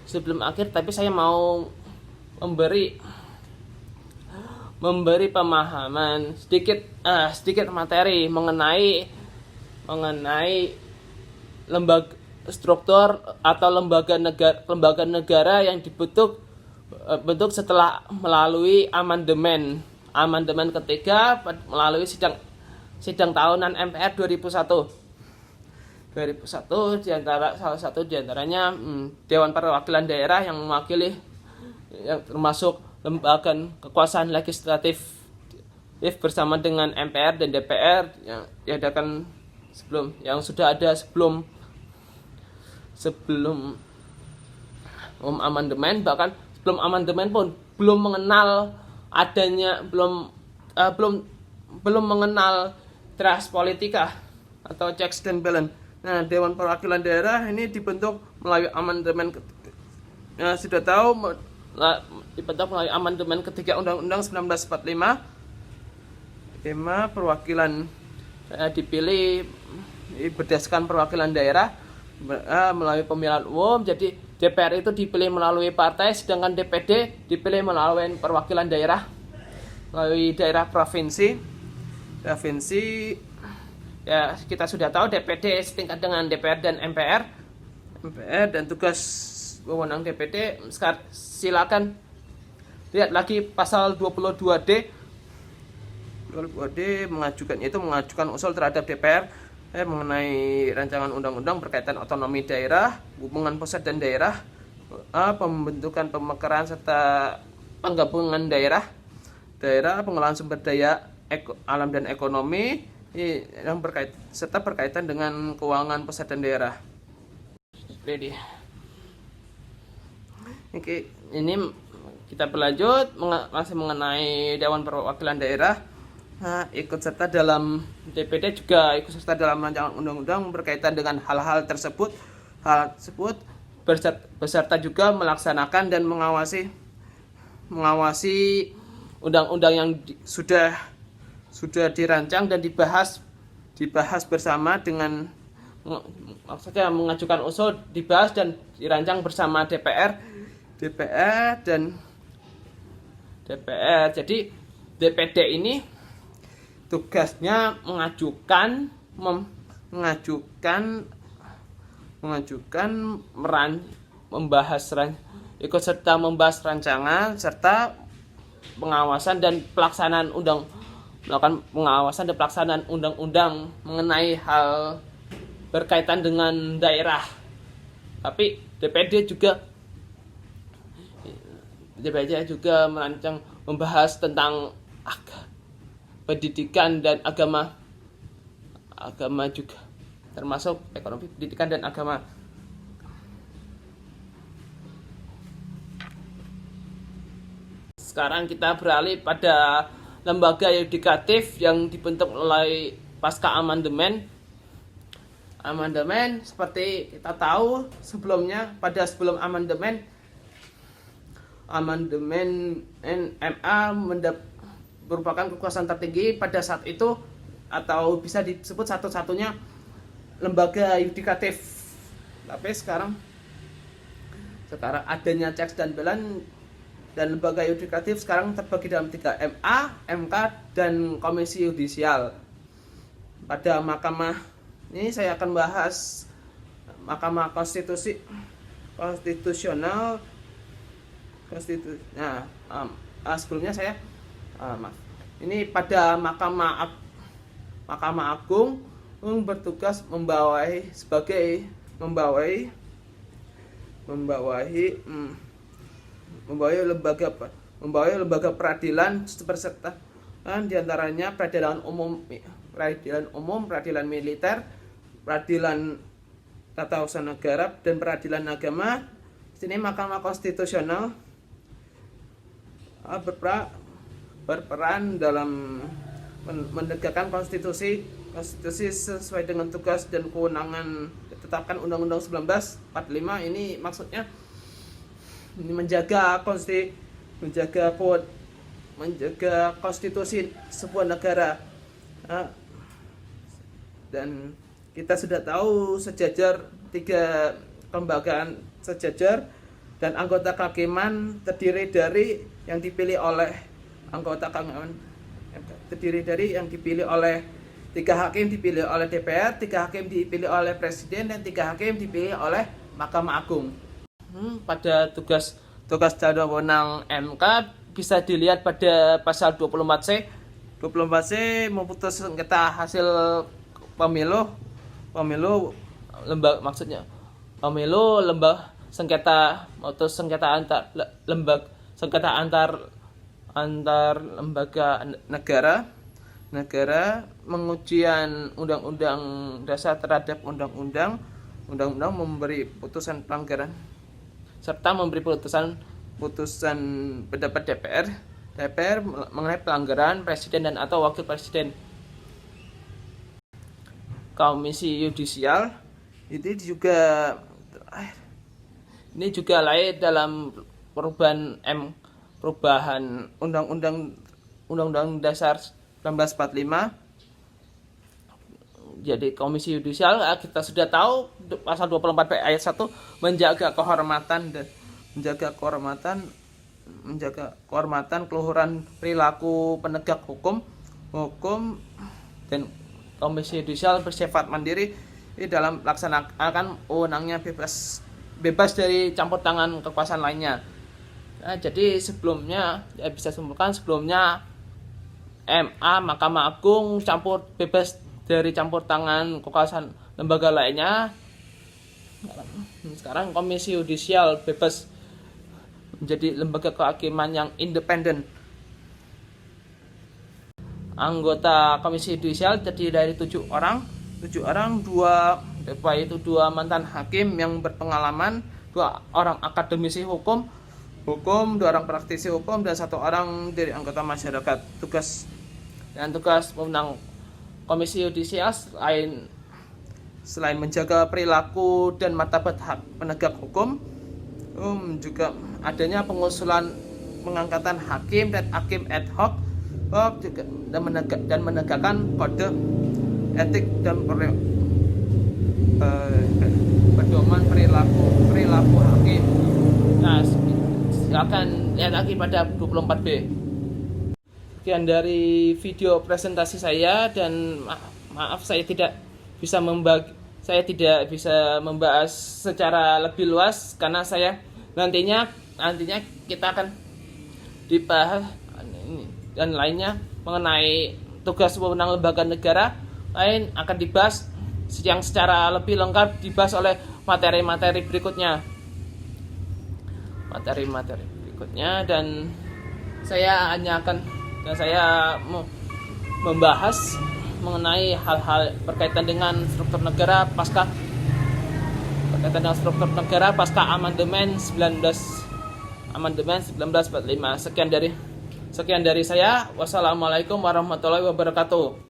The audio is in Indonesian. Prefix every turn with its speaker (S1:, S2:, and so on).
S1: sebelum akhir, tapi saya mau memberi pemahaman sedikit materi mengenai lembaga struktur atau lembaga negara yang bentuk setelah melalui amandemen ketiga melalui sidang tahunan MPR 2001 salah satu diantaranya Dewan Perwakilan Daerah yang mewakili yang termasuk lembaga kekuasaan legislatif bersama dengan MPR dan DPR yang diadakan sudah ada sebelum amandemen. Bahkan sebelum amandemen pun belum mengenal trust politika atau checks and balance. Nah, Dewan Perwakilan Daerah ini dibentuk melalui amandemen sudah tahu dibentuk melalui amandemen ketiga Undang-Undang 1945. Tema perwakilan dipilih berdasarkan perwakilan daerah melalui pemilihan umum. Jadi DPR itu dipilih melalui partai, sedangkan DPD dipilih melalui perwakilan daerah melalui daerah provinsi. Ya, kita sudah tahu DPD setingkat dengan DPR dan MPR dan tugas wewenang DPD. Sekarang silakan lihat lagi pasal 22D mengajukan usul terhadap DPR mengenai rancangan undang-undang berkaitan otonomi daerah, hubungan pusat dan daerah, pembentukan pemekaran serta penggabungan daerah, pengelolaan sumber daya alam dan ekonomi yang berkaitan dengan keuangan pusat dan daerah. Ready. Oke, ini kita berlanjut masih mengenai Dewan Perwakilan Daerah. Ikut serta dalam DPD juga ikut serta dalam rancangan undang-undang berkaitan dengan hal tersebut beserta juga melaksanakan dan mengawasi undang-undang yang sudah dirancang dan dibahas bersama dengan maksudnya mengajukan usul, dibahas dan dirancang bersama DPR dan DPR. Jadi DPD ini tugasnya ikut serta membahas rancangan serta pengawasan dan pelaksanaan undang-undang mengenai hal berkaitan dengan daerah. Tapi DPD juga membahas tentang pendidikan dan agama juga, termasuk ekonomi, pendidikan dan agama. Sekarang kita beralih pada lembaga yudikatif yang dibentuk oleh pasca amandemen. Seperti kita tahu sebelum amandemen MA merupakan kekuasaan tertinggi pada saat itu, atau bisa disebut satu-satunya lembaga yudikatif. Tapi sekarang adanya checks dan balance dan lembaga yudikatif sekarang terbagi dalam 3, MA, MK, dan Komisi Yudisial. Pada mahkamah ini saya akan bahas Mahkamah Konstitusional. Sebelumnya saya ini pada Mahkamah Agung bertugas membawahi lembaga peradilan beserta diantaranya peradilan umum, peradilan militer, peradilan tata usaha negara, dan peradilan agama. Di sini Mahkamah Konstitusional berperan dalam menegakkan konstitusi sesuai dengan tugas dan kewenangan ditetapkan Undang-Undang 1945. Ini maksudnya menjaga konstitusi sebuah negara. Dan kita sudah tahu sejajar 3 kelembagaan sejajar dan anggota kehakiman terdiri dari yang dipilih oleh anggota kehakiman terdiri dari yang dipilih oleh 3 hakim dipilih oleh DPR, 3 hakim dipilih oleh Presiden, dan 3 hakim dipilih oleh Mahkamah Agung. Pada tugas dan wewenang MK bisa dilihat pada pasal 24C. 24C memutus sengketa hasil pemilu lembag sengketa memutus sengketa antar lembaga negara mengujian undang-undang dasar terhadap undang-undang memberi putusan pelanggaran serta memberi putusan pendapat DPR mengenai pelanggaran presiden dan atau wakil presiden. Komisi Yudisial ini juga lahir dalam perubahan Undang-Undang Dasar 1945. Jadi Komisi Yudisial kita sudah tahu pasal 24 ayat 1 menjaga kehormatan keluhuran perilaku penegak hukum dan Komisi Yudisial bersifat mandiri dalam melaksanakan wewenangnya bebas dari campur tangan kekuasaan lainnya. Nah, jadi sebelumnya bisa simpulkan MA Mahkamah Agung bebas dari campur tangan kekuasaan lembaga lainnya. Sekarang Komisi Yudisial bebas menjadi lembaga kehakiman yang independen. Anggota Komisi Yudisial terdiri dari 7 orang, 2 mantan hakim yang berpengalaman, 2 orang akademisi hukum, 2 orang praktisi hukum, dan 1 orang dari anggota masyarakat. Tugas wewenang Komisi Yudisial selain menjaga perilaku dan martabat hak penegak hukum, juga adanya pengusulan pengangkatan hakim dan hakim ad hoc dan menegakkan kode etik dan pedoman perilaku hakim. Nah, silakan lihat lagi pada 24B. Sekian dari video presentasi saya, dan maaf saya tidak bisa membahas secara lebih luas karena saya nantinya kita akan dibahas dan lainnya mengenai tugas wewenang lembaga negara lain akan dibahas yang secara lebih lengkap dibahas oleh materi-materi berikutnya. Dan saya mau membahas mengenai hal-hal berkaitan dengan struktur negara pasca amandemen 1945. Sekian dari saya. Wassalamualaikum warahmatullahi wabarakatuh.